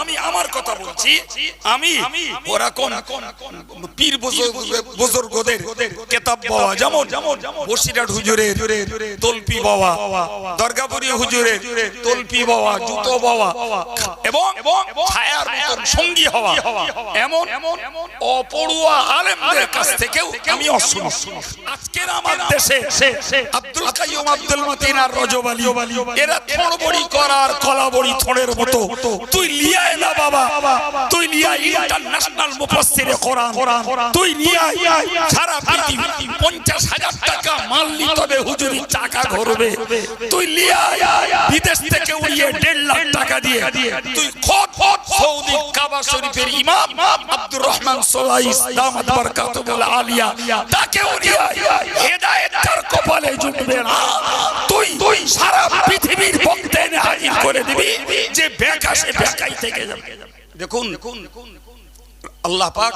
আমি আমার কথা বলছি। আমি ওরা কোন পীর বুজুর্গদের কিতাব বাবা, যেমন বসিরহাট হুজুরের তলপি বাবা, দরগাপুরি হুজুরের তলপি বাবা, জুতো বাবা এবং ছায়ার মতন সঙ্গী হওয়া এমন অপড়ুয়া আলেমদের কাছ থেকেও আমি অশুনি। আজকের আমার দেশে আব্দুল কাইয়ুম, আব্দুল মতিন আর রজব আলী, এরা থড়বড়ি করার কলাবড়ি থড়ের মতো। তুই লিয়ায় না বাবা, তুই লিয়ায় ইন্টারন্যাশনাল মুফাসসিরে কোরআন, তুই লিয়ায় সারা পৃথিবী 50,000 টাকা মাল নি, তবে হুজুরি চাকা ঘুরবে। তুই লিয়ায় বিদেশ থেকে উড়িয়ে 1.5 লাখ টাকা দিয়ে তুই খোদ সৌদি কাবা শরীফের ইমাম আব্দুর রহমান সোলাইস দামাত বারাকাতুহুল আলিয়া, তাকে উড়িয়ে হেদায়েত তার কপালে জুটবে না। তুই সারা পৃথিবীর বক্তে হাজির করে দিবি যে বেকা সে বেকাই থেকে যাবে। দেখুন আল্লাহ পাক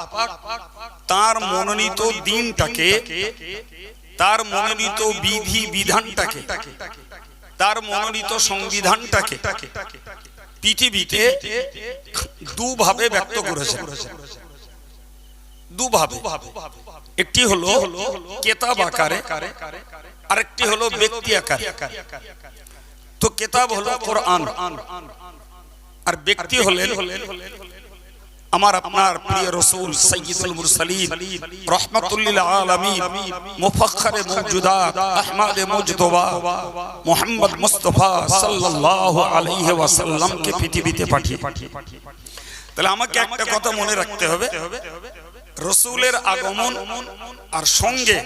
তার মনোনীত দিনটাকে, তার মনোনীত বিধি বিধানটাকে, তার মনোনীত সংবিধানটাকে পৃথিবীতে দুভাবে ব্যক্ত করেছেন। দুভাবে, একটি হলো কিতাব আকারে, আরেকটি হলো ব্যক্তি আকারে। তো কিতাব হলো কোরআন, আর ব্যক্তি হলেন আমার আপনার প্রিয় রাসূল সাইয়্যিদুল মুরসালিন রাহমাতুল লিল আলামিন মুফাখখারে মওজুদাত আহমদে মুজতবা মুহাম্মদ মুস্তাফা সাল্লাল্লাহু আলাইহি ওয়াসাল্লাম কে পৃথিবীতে পাঠিয়ে। তাহলে আমাকে একটা কথা মনে রাখতে হবে, রাসূলের আগমন আর সঙ্গে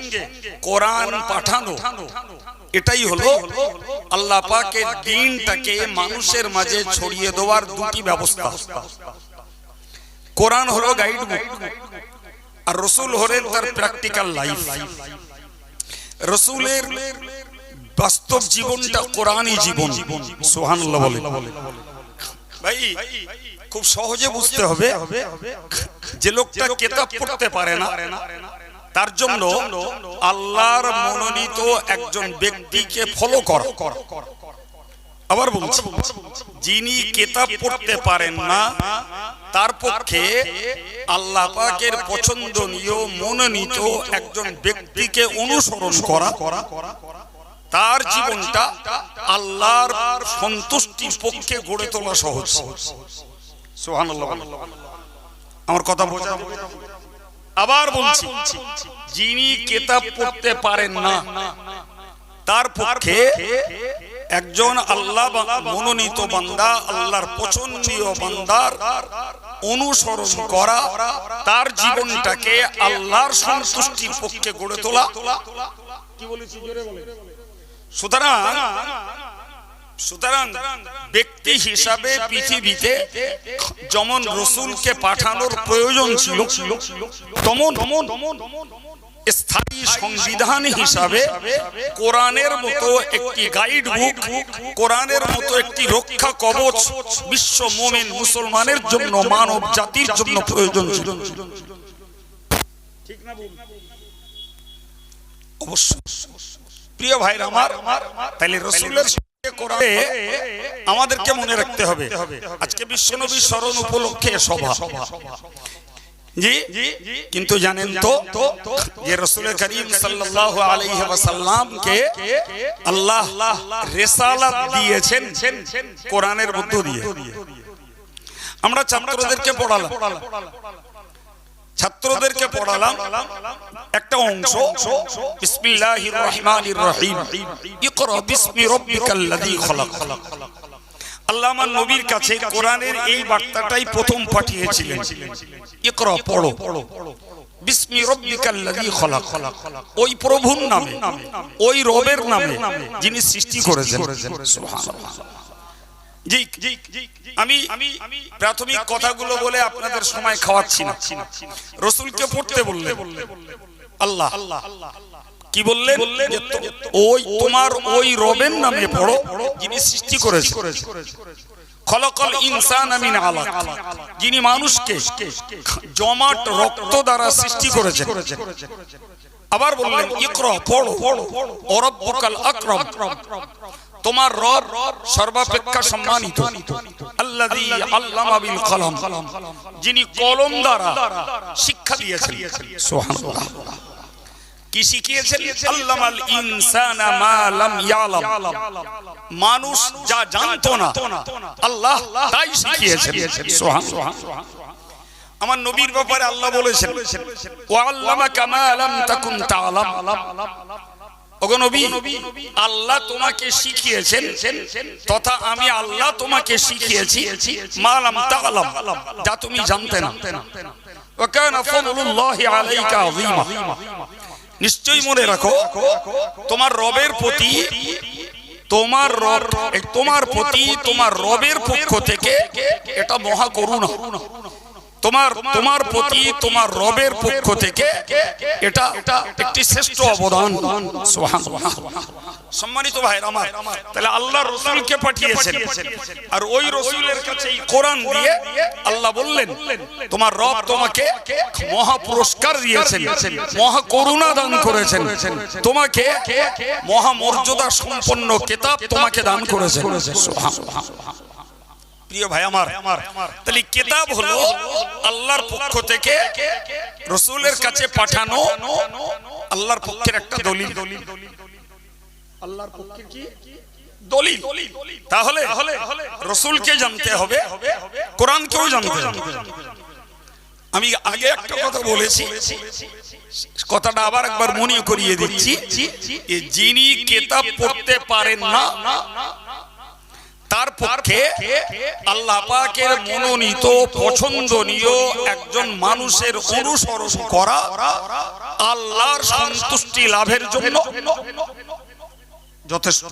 কোরআন পাঠানো, এটাই হলো আল্লাহ পাকের দ্বীনটাকে মানুষের মাঝে ছড়িয়ে দেওয়ার দুটি ব্যবস্থা। কোরআন হলো গাইড বুক, আর রাসূল হলেন তার প্র্যাকটিক্যাল লাইফ। রাসূলের বাস্তব জীবনটা কোরআনই জীবন। সুবহানাল্লাহ বলে ভাই, খুব সহজে বুঝতে হবে যে লোকটা কিতাব পড়তে পারে না, তার জন্য আল্লাহর মনোনীত একজন ব্যক্তিকে ফলো করা। আবার বলছি, যিনি কিতাব পড়তে পারেন না তার পক্ষে আল্লাহ পাকের পছন্দনীয় মনোনীত একজন ব্যক্তিকে অনুসরণ করা, তার জীবনটা আল্লাহর সন্তুষ্টির পক্ষে গড়ে তোলা সহজ। সুবহানাল্লাহ, আমার কথা বোঝা? আবার বলছি, যিনি কিতাব পড়তে পারেন না তার পক্ষে একজন আল্লাহ মনোনীত বান্দা, আল্লাহর পছন্দনীয় বান্দার অনুসরণ করা, তার জীবনটাকে আল্লাহর সন্তুষ্টির পক্ষে গড়ে তোলা। কি বলেছি জোরে বলেন। সুতরাং ব্যক্তি হিসাবে পৃথিবীতে যেমন রাসূলকে পাঠানোর প্রয়োজন ছিল, তেমন স্থায়ী সংবিধান হিসাবে কোরআনের মতো একটি গাইড বুক, কোরআনের মতো একটি রক্ষা কবচ বিশ্ব মুমিন মুসলমানের জন্য, মানব জাতির জন্য প্রয়োজন ছিল। ঠিক না বলুন? অবশ্যই প্রিয় ভাইরা আমার, তাহলে রাসূলের কোরআনে আমাদেরকে মনে রাখতে হবে। আজকে বিশ্বনবী স্মরণ উপলক্ষে সভা, জি, কিন্তু জানেন তো যে রাসূল করিম সাল্লাল্লাহু আলাইহি ওয়াসাল্লামকে আল্লাহ রিসালাত দিয়েছেন কোরআনের মধ্য দিয়ে। আমরা ছাত্রদেরকে পড়ালাম একটা অংশ, বিসমিল্লাহির রহমানির রহিম, ইকরা বিসমি রাব্বিকাল্লাযী খলাক। আল্লাহ আমার নবীর কাছে কোরআনের এই বার্তাটাই প্রথম পাঠিয়েছিলেন, ইকরা পড়ো, বিসমি রাব্বিকাল্লাযী খলাক, ওই প্রভুর নামে, ওই রবের নামে যিনি সৃষ্টি করেছেন। সুবহানাল্লাহ। জি, আমি প্রাথমিক কথাগুলো বলে আপনাদের সময় খাওয়াচ্ছি না। রাসূলকে পড়তে বললেন আল্লাহ, কি বললেন? ওই তোমার ওই রবের নামে পড়ো যিনি সৃষ্টি করেছেন। খলাকাল ইনসানা মিন আলাক, যিনি মানুষকে জমাট রক্ত দ্বারা সৃষ্টি করেছেন। আবার বললেন ইকরা পড়ো, ওয়া রাব্বুকাল আকরাম, তোমার রব সর্বাপেক্ষা সম্মানিত, আল্লাযী আল্লামা বিল কলম, যিনি কলম দ্বারা শিক্ষা দিয়েছেন। সুবহানাল্লাহ। কি শিখিয়েছেন? আল্লামাল ইনসানা মা লাম ইয়ালাম, মানুষ যা জানতো না আল্লাহ তাই শিখিয়েছেন। সুবহানাল্লাহ। আমার নবীর ব্যাপারে আল্লাহ বলেছেন, ওয়া আল্লামাকা মা লাম তাকুন তা'লাম, ওগো নবী, আল্লাহ তোমাকে শিখিয়েছেন তথা আমি আল্লাহ তোমাকে শিখিয়েছি মা লাম তা'লাম, যা তুমি জানতে না। ওয়া কানা ফাদলুল্লাহি আলাইকা আযীমা, নিশ্চয়ই মনে রাখো তোমার রবের প্রতি তোমার রবের পক্ষ থেকে এটা মহা করুণা। তোমার প্রতি তোমার রবের পক্ষ থেকে এটা একটি শ্রেষ্ঠ অবদান। সুবহানাল্লাহ। সম্মানিত ভাইরা আমার, তাহলে আল্লাহ রাসূলকে পাঠিয়েছেন, আর ওই রাসূলের কাছে এই কোরআন দিয়ে আল্লাহ বললেন তোমার রব তোমাকে মহা পুরস্কার দিয়েছেন, মহা করুণা দান করেছেন, তোমাকে মহা মর্যাদা সম্পন্ন কিতাব তোমাকে দান করেছেন। সুবহানাল্লাহ। প্রিয় ভাই আমার, তাহলে কিতাব হলো আল্লাহর পক্ষ থেকে রাসূলের কাছে পাঠানো আল্লাহর পক্ষের একটা দলিল। আল্লাহর পক্ষের কি দলিল? তাহলে রাসূলকে জানতে হবে, কোরআনকেও জানতে হবে। আমি আগে একটা কথা বলেছি, কথাটা আবার একবার মনে করিয়ে দিচ্ছি, যিনি কিতাব পড়তে পারেন না তার পক্ষে আল্লাহ পাকের মনোনীত পছন্দনীয় একজন মানুষের অনুসরণ করা আল্লাহর সন্তুষ্টি লাভের জন্য যথেষ্ট।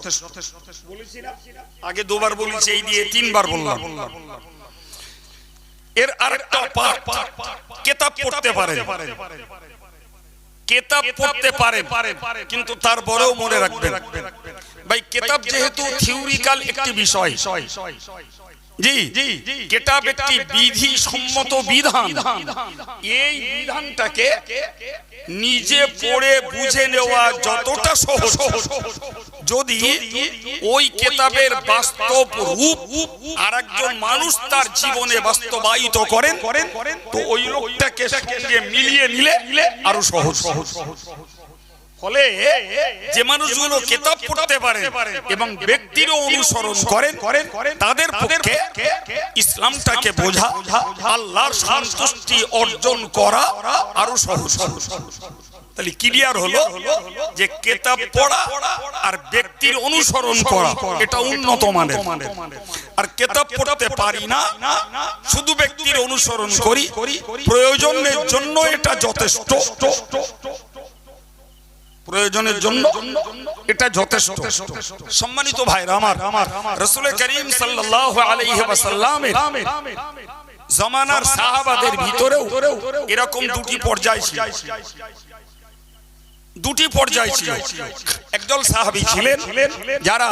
আগে দুবার বলেছি, এই দিয়ে তিনবার বললাম। এর আরেকটা পার্ট, কিতাব পড়তে পারেন, কিতাব পড়তে পারেন, কিন্তু তারপরেও মনে রাখবেন ভাই কিতাব যেহেতু থিওরিক্যাল একটি বিষয়, জি কিতাব একটি বিধি সম্মত বিধান, এই বিধানটাকে নিজে পড়ে বুঝে নেওয়া যতটা সহজ, যদি ওই কিতাবের বাস্তব রূপ আরেকজন মানুষ তার জীবনে বাস্তবায়িত করেন তো ওই লোকটাকে সঙ্গে মিলিয়ে নিলে আরো সহজ। ফলে যে মানুষগুলো কিতাব পড়তে পারে এবং ব্যক্তিরও অনুসরণ করেন তাদের পক্ষে ইসলামটাকে বোঝা, আল্লাহর সন্তুষ্টি অর্জন করা আরো সহজ। তাহলে ক্লিয়ার হলো যে কিতাব পড়া আর ব্যক্তির অনুসরণ করা এটা উন্নত মানের। আর কিতাব পড়তে পারি না, শুধু ব্যক্তির অনুসরণ করি, প্রয়োজনের জন্য এটা যথেষ্ট, প্রয়োজনের জন্য এটা যথেষ্ট। সম্মানিত ভাইরা আমার, রাসূল করিম সাল্লাল্লাহু আলাইহি ওয়াসাল্লামের জামানার সাহাবাদের ভিতরেও এরকম দুটি পর্যায় ছিল। একদল সাহাবী ছিলেন যারা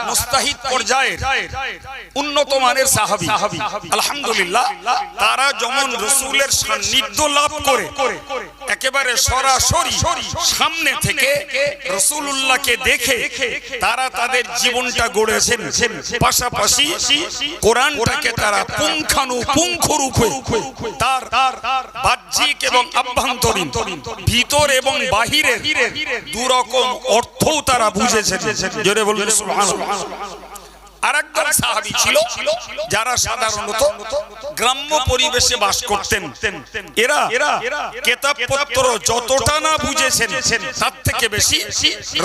মুস্তাহিদ পর্যায়ের উন্নত মানের সাহাবী, আলহামদুলিল্লাহ। তারা যেমন রাসূলের সান্নিধ্য লাভ করে একেবারে সরাসরি সামনে থেকে রাসূলুল্লাহকে দেখে তারা তাদের জীবনটা গড়েছেন, পাশাপাশি কোরআনটাকে তারা পুঙ্খানুপুঙ্খরূপে তার বাহ্যিক এবং আভ্যন্তরীণ, ভিতর এবং বাহিরের দুরকম অর্থও তারা বুঝেছেন। জোরে বলবেন সুবহানাল্লাহ। আরেকদল সাহাবী ছিল যারা সাধারণত গ্রাম্য পরিবেশে বাস করতেন। এরা কিতাবপত্র যতটা না বুঝেছেন তার থেকে বেশি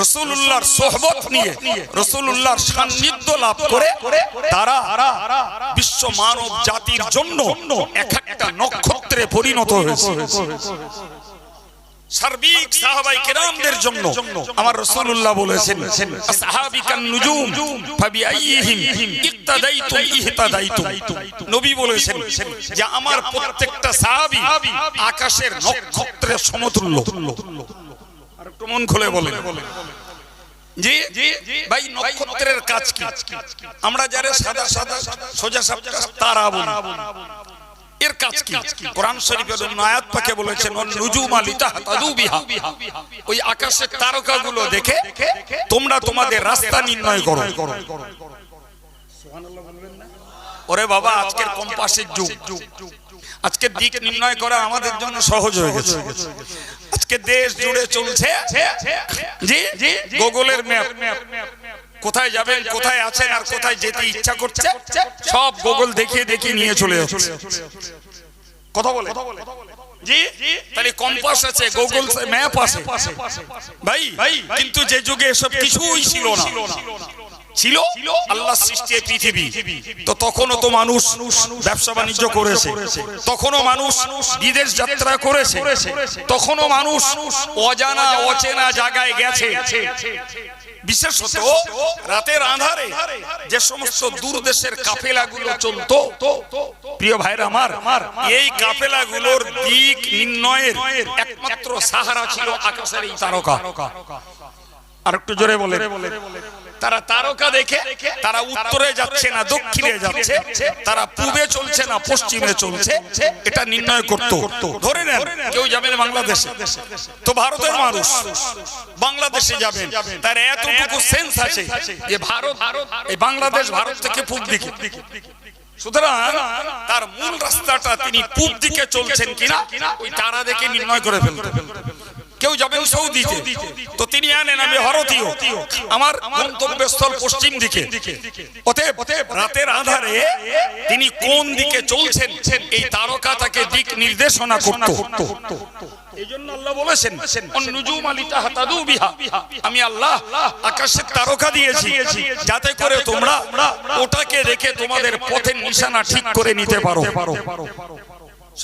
রাসূলুল্লাহর সোহবত নিয়ে, রাসূলুল্লাহর সান্নিধ্য লাভ করে তারা বিশ্ব মানব জাতির জন্য এক একটা নক্ষত্রে পরিণত হয়েছে। সার্বিক সাহাবায়ে কেরামদের জন্য আমার রাসূলুল্লাহ বলেছেন, আসহাবিকান নুজুম ফাবিআইহিম ইক্তাদাইতুম ইহতাদাইতুম। নবী বলেছেন যে আমার প্রত্যেকটা সাহাবী আকাশের নক্ষত্রের সমতুল্য। আর একটু মন খুলে বলেন জি ভাই, নক্ষত্রের কাজ কি? আমরা যারা সাদা সাদা সোজা সাপটা তারা বলি, এর কাজ কি? কোরআন শরীফের আয়াত পাকে বলেছেন নুজুমা লিতাহতাদু বিহা, ওই আকাশের তারকাগুলো দেখে তোমরা তোমাদের রাস্তা নির্ণয় করো। সুবহানাল্লাহ বলবেন না? ওরে বাবা, আজকের কম্পাসের যুগ, আজকে দিক নির্ণয় করা আমাদের জন্য সহজ হয়ে গেছে। আজকে দেশ জুড়ে চলছে জি গুগলের ম্যাপ। কোথায় যাবেন, কোথায় আছেন, আর কোথায় যেতে ইচ্ছা করছে সব গুগল দেখিয়ে দেখিয়ে নিয়ে চলে যাচ্ছে। কথা বলে জি, তাহলে কম্পাস আছে, গুগল ম্যাপ আছে ভাই। কিন্তু যে যুগে এসব কিছুই ছিল না, ছিল আল্লাহ সৃষ্টি পৃথিবী, তো তখনও তো মানুষ ব্যবসা বাণিজ্য করেছে, তখনও মানুষ বিদেশ যাত্রা করেছে, তখনও মানুষ অজানা অচেনা জায়গায় গেছে। বিশেষত রাতের আঁধারে যে সমস্ত দূর দেশের কাফেলাগুলো চলতো, প্রিয় ভাইরা আমার, এই কাফেলাগুলোর দিক নির্ণয়ের একমাত্র সাহারা ছিল আকাশের এই তারকা। আর একটু জোরে বলে, তারা তারকা দেখে তারা উত্তরে যাচ্ছে না দক্ষিণে যাচ্ছে, তারা পূবে চলছে না পশ্চিমে চলছে, এটা নির্ণয় করত। ধরে নেন কেউ যাবেন বাংলাদেশে, তো ভারতের মানুষ বাংলাদেশে যাবেন, তার এতটুকু সেন্স আছে যে ভারত এই বাংলাদেশ ভারত থেকে পূব দিকে, সুতরাং তার মূল রাস্তাটা তিনি পূব দিকে চলছেন কিনা ওই তারা দেখে নির্ণয় করে ফেলতে। কেউ যাবেন সৌদিতে, তো তিনি আনেন আমি ভারতীয়, আমার গন্তব্যস্থল পশ্চিম দিকে, অতএব রাতের আঁধারে তিনি কোন দিকে চলছেন এই তারকা তাকে দিক নির্দেশনা করত। এইজন্য আল্লাহ বলেছেন নুজুমা লিতাহতাদু বিহা, আমি আল্লাহ আকাশের তারকা দিয়েছি যাতে করে তোমরা ওটাকে দেখে তোমাদের পথের নিশানা ঠিক করে নিতে পারো।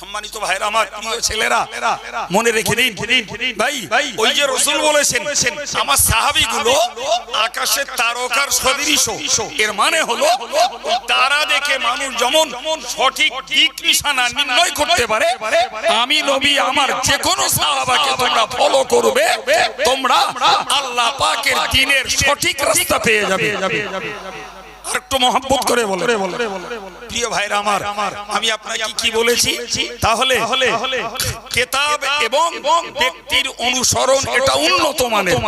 সম্মানিত ভাইরা আমার, প্রিয় ছেলেরা, মনে রেখে দিন ভাই, ওই যে রাসূল বলেছেন আমার সাহাবীগুলো আকাশের তারকার সদৃশ, এর মানে হলো তারা দেখে মানুষ যেমন সঠিক দিক নিশানা নির্ণয় করতে পারে, আমি নবী আমার যে কোনো সাহাবাকে তোমরা ফলো করবে, তোমরা আল্লাহ পাকের দ্বীনের সঠিক রাস্তা পেয়ে যাবে। একটু মহব্বত করে বলে, প্রিয় ভাইরা আমার, আমি আপনাকে কি বলেছি তাহলে কিতাব এবং ব্যক্তির অনুসরণ এটা উন্নত মানের,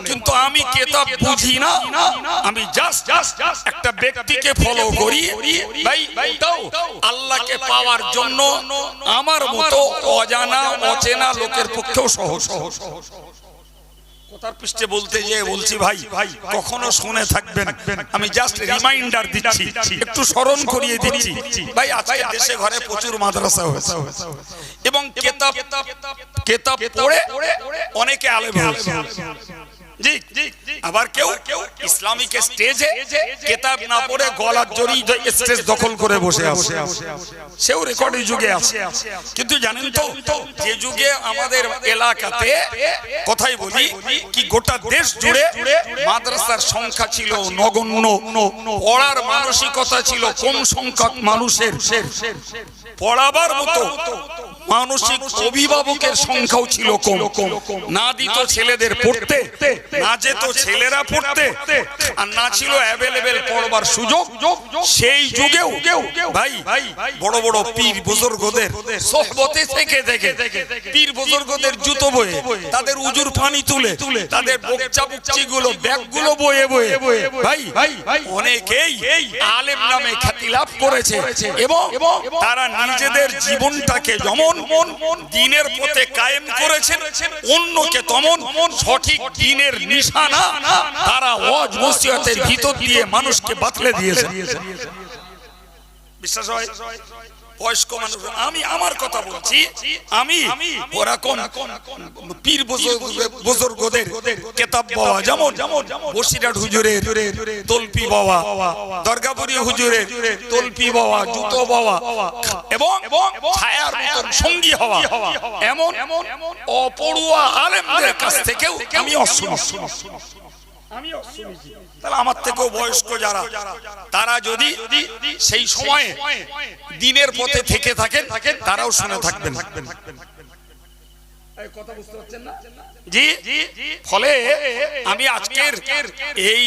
কিন্তু আমি কিতাব বুঝি না, আমি জাস্ট একটা ব্যক্তিকে ফলো করি ভাই, ওটাও আল্লাহকে পাওয়ার জন্য আমার মতো অজানা অচেনা লোকের পক্ষেও সহজ। কথার পৃষ্ঠে বলতে যে বলছি ভাই, কখনো শুনে থাকবেন, আমি জাস্ট রিমাইন্ডার দিচ্ছি, একটু স্মরণ করিয়ে দিচ্ছি ভাই। আজকে দেশে ঘরে প্রচুর মাদ্রাসা হয়েছে এবং কিতাব পড়ে অনেকে আলেম হয়েছে, আবার কেউ ইসলামিক স্টেজে কিতাব না পড়ে গলার জড়ি স্টেজ দখল করে বসে আছে, সেও রেকর্ডের যুগে আছে। কিন্তু জানেন তো যে যুগে আমাদের এলাকাতে কথাই বলি কি গোটা দেশ জুড়ে মাদ্রাসার সংখ্যা ছিল নগণ্য, পড়ার মানসিকতা ছিল কম সংখ্যক মানুষের, পড়াবার মতো মানসিক অভিভাবকের সংখ্যাও ছিল কম, না দিত ছেলেদের পড়তে, না যেত ছেলেরা পড়তে, আর না ছিল অ্যাভেলেবেল পড়বার সুযোগ। সেই যুগেও ভাই বড় বড় পীর বুজুর্গদের সোহবতে থেকে পীর বুজুর্গদের জুতো বয়ে, তাদের উজুর পানি তুলে, তাদের বকচা গুলো ব্যাগগুলো বয়ে ভাই অনেকেই আলেম নামে খ্যাতি লাভ করেছে এবং তারা নিজেদের জীবনটাকে যেমন দ্বীনের পথে কায়েম করেছেন, অন্যকে তেমন সঠিক দ্বীনের নিশানা তারা ওয়াজ নসিহতের ভিতর দিয়ে মানুষকে বাতলে দিয়েছে। বিশ্বাস হয়? বয়স্ক মানুষ, আমি আমার কথা বলছি, আমি ওরকম পীর বুজুর্গদের কিতাব বাবা, যেমন বসিরহাট হুজুরের তলপি বাবা, দরগাপুরি হুজুরের তলপি বাবা, জুতো বাবা এবং ছায়ার মতন সঙ্গী হওয়া এমন অপড়ুয়া আলেমদের কাছ থেকেও আমি অশুনেছি। তাহলে আমার থেকেও বয়স্ক যারা, তারা যদি সেই সময়ে দ্বীনের পথে থেকে থাকেন, তারাও শুনে থাকবেন। এই কথা বুঝতে পারছেন না? জি, ফলে আমি আজকের এই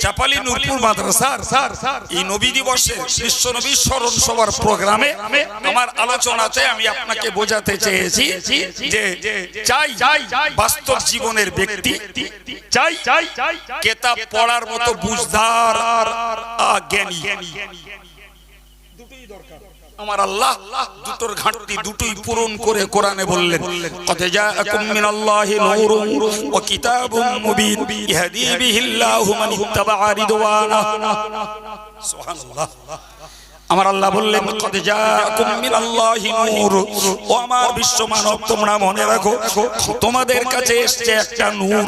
চাপালি নূরপুর মাদ্রাসার এই নবী দিবসের বিশ্ব নবী স্মরণ সভার প্রোগ্রামে আমার আলোচনাতে আমি আপনাকে বোঝাতে চেয়েছি যে চাই বাস্তব জীবনের ব্যক্তি, চাই কিতাব পড়ার মতো বুঝদার জ্ঞানী, দুটোই দরকার। আমার আল্লাহ দুটোর ঘাটতি দুটোই পূরণ করে কোরআনে বললেন, কদ জাআকুম মিনাল্লাহি নূরুন ওয়া কিতাবুম মুবিন ইয়াহদি বিহিল্লাহু মান ইত্তাবা'a রিদওয়ানা। সুবহানাল্লাহ। আমার আল্লাহ বললেন, কদ জাআকুম মিনাল্লাহি নূর, ও আমার বিশ্ব মানব তোমরা মনে রাখো তোমাদের কাছে এসেছে একটা নূর।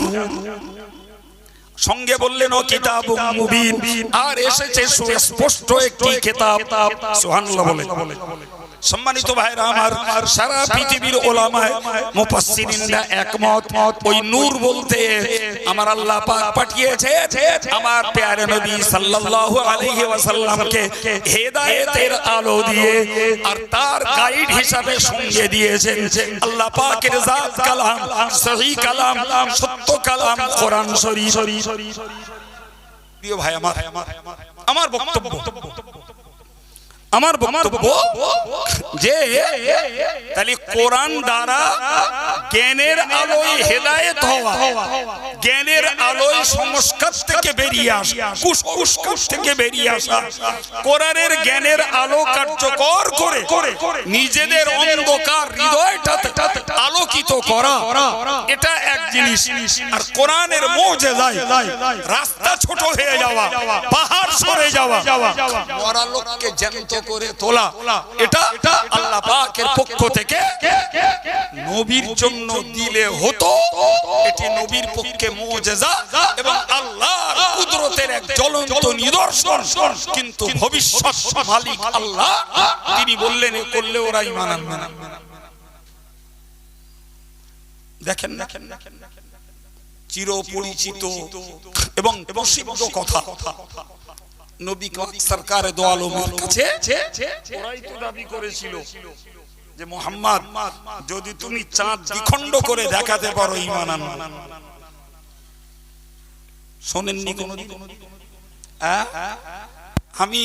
সঙ্গে বললেন ও কিতাবুম মুবিন, আর এসেছে সুস্পষ্ট একটি কিতাব। সুবহানাল্লাহ বলে। সম্মানিত ভাইরা আমার, সারা পৃথিবীর উলামায়ে মুফাসসিরিনরা একমত, ওই নূর বলতে আমার আল্লাহ পাক পাঠিয়েছে আমার প্যারে নবী সাল্লাল্লাহু আলাইহি ওয়াসাল্লামকে হেদায়েতের আলো দিয়ে, আর তার গাইড হিসাবে সঙ্গে দিয়েছেন আল্লাহ পাকের জাত কালাম, সহিহ কালাম, সত্য কালাম কোরআন শরীফ। প্রিয় ভাই আমার, আমার বক্তব্য যে তাহলে কোরআন দ্বারা জ্ঞানের আলোয় হেদায়েত হওয়া, জ্ঞানের আলোয় সংস্কার থেকে বেরিয়ে আসা, কুসংস্কার থেকে বেরিয়ে আসা, কোরআনের জ্ঞানের আলো কার্যকর করে নিজেদের অন্ধকার হৃদয়টাকে আলোকিত করা, এটা এক জিনিস। আর কোরআনের মুজিজায় রাস্তা ছোট হয়ে যাওয়া, পাহাড় সরে যাওয়া, মরা লোককে জ্যান্ত করে তোলা, এটা আল্লাহ পাকের পক্ষ থেকে নবীর জন্য দিলে হতো। এটি নবীর পক্ষে মুজিজা এবং আল্লাহর কুদরতের এক জ্বলন্ত নিদর্শন। কিন্তু ভবিষ্যৎ মালিক আল্লাহ, তিনি বললেন এ করলে ওরা ঈমান আনবে না। দেখেন চিরপরিচিত এবং প্রসিদ্ধ কথা, নবী সরকার দো আলমের কাছে ওরাই তো দাবি করেছিল যে মুহাম্মদ যদি তুমি চাঁদ দ্বিখণ্ড করে দেখাতে পারো ঈমান আনবে। শোনেননি কোনদিন? আমি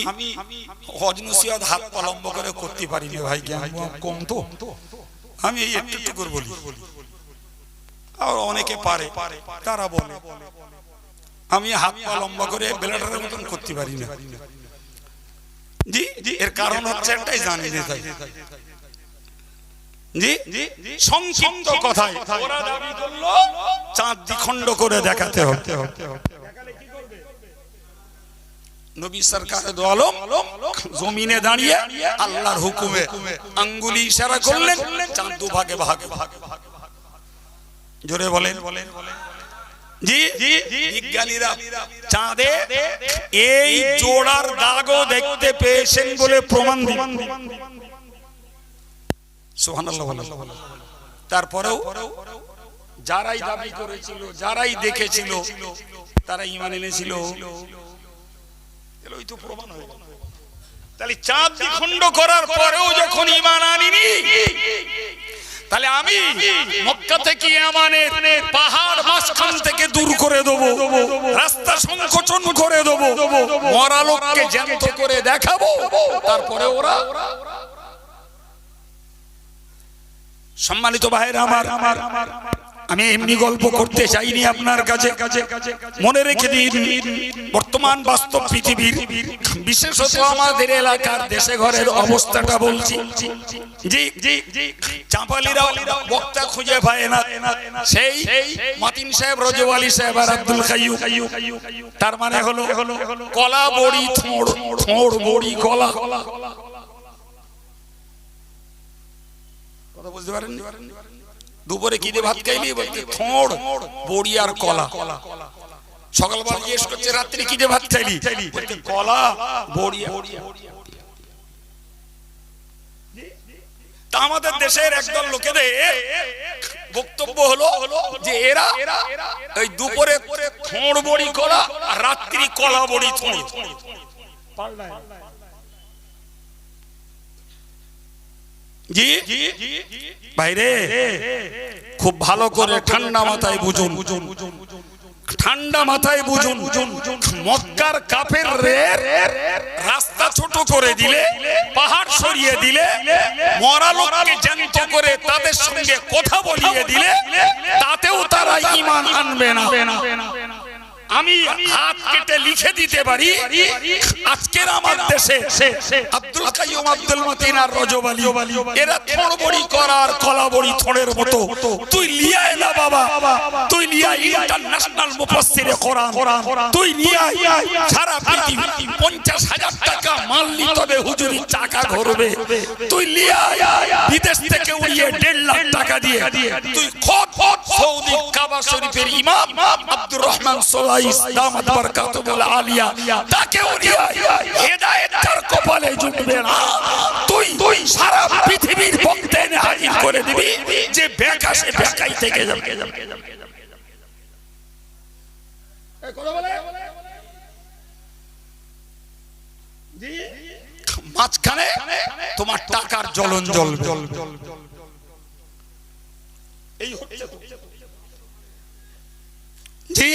হজ নসিহত হাত পা লম্বা করে করতে পারিনি ভাই, জ্ঞান কম তো। আমি এই একটু করে বলি, আর অনেকে পারে, তারা বলে আমি হাত পা লম্বা করে বেলাটার মতন করতে পারি না। জি, এর কারণ হচ্ছে একটাই, জানি না তাই। জি, সংক্ষিপ্ত কথায় ওরা দাবি করলো চাঁদ দ্বিখণ্ড করে দেখাতে হবে। নবী সরকার দো আলম জমিনে দাঁড়িয়ে আল্লাহর হুকুমে আঙ্গুলি ইশারা করলেন, চাঁদ দুভাগে ভাগে ভাগে। জোরে বলেন। জি, বিজ্ঞানীরা চাঁদে এই জোড়ার দাগও দেখতে পেয়েছেন বলে প্রমাণ দিন। সুবহানাল্লাহ। তারপরেও যারাই দাবি করেছিল, যারাই দেখেছিল, তারা ঈমান এনেছিল। এটাই তো প্রমাণ হলো। তাহলে চাঁদ দ্বিখণ্ড করার পরেও যখন ঈমান আনিনি, তাহলে আমি মক্কা থেকে ইয়ামানের পাহাড় মাঝখান থেকে দূর করে দেবো, রাস্তা সংকোচন করে দেবো, মরা লোককে জ্যান্ত করে দেখাবো, তারপরে ওরা। সম্মানিত ভাইরা আমার, আমি এমনি গল্প করতে চাইনি আপনার কাছে। মনে রেখে দিন, বর্তমান বাস্তব পৃথিবীর, বিশেষত আমাদের এলাকার দেশে ঘরের অবস্থাটা বলছি। জি, চাঁপালিরা বক্তা খুঁজে পায় না, সেই মাতিন সাহেব, রজওয়ালি সাহেব আর আব্দুল কাইয়ুম। তার মানে হলো কলা বড়ি থোড়, থোড় বড়ি কলা। কথা বুঝতে পারেন? দুপুরে কি দিয়ে ভাত খাইলি? বলতে থোড় বড়ি আর কলা। সকালবেলা জিজ্ঞেস করছে রাত্রি কি দিয়ে ভাত খাইলি? বলতে কলা বড়ি। তা আমাদের দেশের একদল লোকেদের বক্তব্য হলো যে এরা ওই দুপুরে থোড় বড়ি কলা আর রাত্রি কলা বড়ি থোড়। জি ভাইরে খুব ভালো করে ঠান্ডা মাথায় বুঝুন, ঠান্ডা মাথায় বুঝুন। মক্কার কাফেরদের রাস্তা ছোট করে দিলে, পাহাড় সরিয়ে দিলে, মরা লোককে জ্যান্ত করে তাদের সঙ্গে কথা বলিয়ে দিলে, তাতেও তারা ঈমান আনবে না। আমি হাত কেটে লিখে দিতে পারি, আজকের আমার দেশে আব্দুল কাইয়ুম, আব্দুল মতিন আর রজব আলী এরা থড়বড়ি করার কলাবড়ি থড়ের মতো। তুই লিয়া এলা বাবা, তুই লিয়া ইন্টারন্যাশনাল মুফাসসিরে কোরআন, তুই নিয়া সারা পৃথিবী 50,000 টাকা মাল নি, তবে হুজুরি চাকা ঘুরবে। তুই লিয়া বিদেশ থেকে উড়িয়ে 1.5 লাখ টাকা দিয়ে তুই খোদ সৌদি কাবা শরীফের ইমাম আব্দুর রহমান সোলাইস দামাত বারাকাতুহুল আলিয়া, তাকে উড়িয়ে হেদায়েত তার কপালে জুটবে না। তুই সারা পৃথিবীর ভক্তে এনে হাজির করে দিবি যে বেকা সে বেকাই থেকে যাবে। মাঝখানে তোমার টাকার জ্বলন জ্বলবে। এই হচ্ছে জি,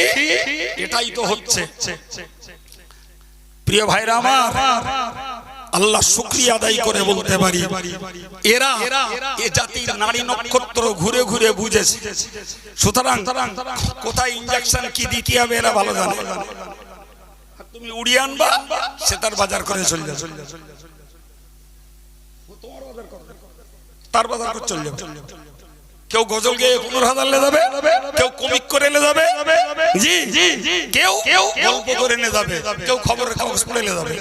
এটাই তো হচ্ছে। প্রিয় ভাইরা আমার, আল্লাহ শুকরিয়া আদায় করে বলতে পারি, এরা এ জাতির নারী নক্ষত্র ঘুরে ঘুরে বুঝেছে। সুতরাং কোথায় ইনজেকশন কি দিতে হবে এরা ভালো জানে। তুমি উড়িয়ে আনবা, সে তার বাজার করে চলে যাবে, তার বাজার করে চলে যাবে। কেউ গজল গেয়ে 15,000 লে যাবে, কেউ কমিক করে লে যাবে, জি কেউ গল্প করে নে যাবে, কেউ খবরের কাগজ পড়ে লে যাবে।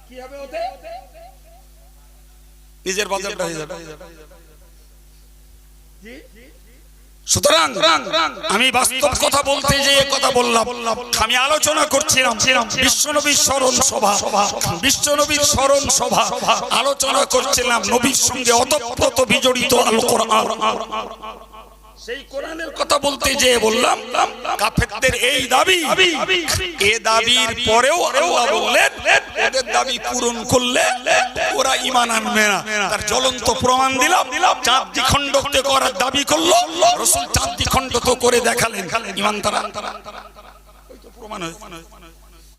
কি হবে ওতে? নিজের বাজারটা হয়ে যাবে। সুতরাং আমি বাস্তব কথা বলতে যে কথা বললাম, আমি আলোচনা করছিলাম বিশ্বনবীর স্মরণ সভা, বিশ্বনবীর স্মরণ সভা আলোচনা করছিলাম, নবীর সঙ্গে ওতপ্রোত বিজড়িত আল কোরআন। সেই কোরআনের কথা বলতে যে বললাম কাফেরদের এই দাবি, এই দাবির পরেও আল্লাহ বললেন ওদের দাবি পূরণ করলে ওরা ঈমান আনবে না। তার জ্বলন্ত প্রমাণ দিলাম, চাঁদ দ্বিখণ্ডিত করার দাবি করলো, রাসূল চাঁদ দ্বিখণ্ডিত করে দেখালেন, ঈমান তারা ওই তো প্রমাণ হয়।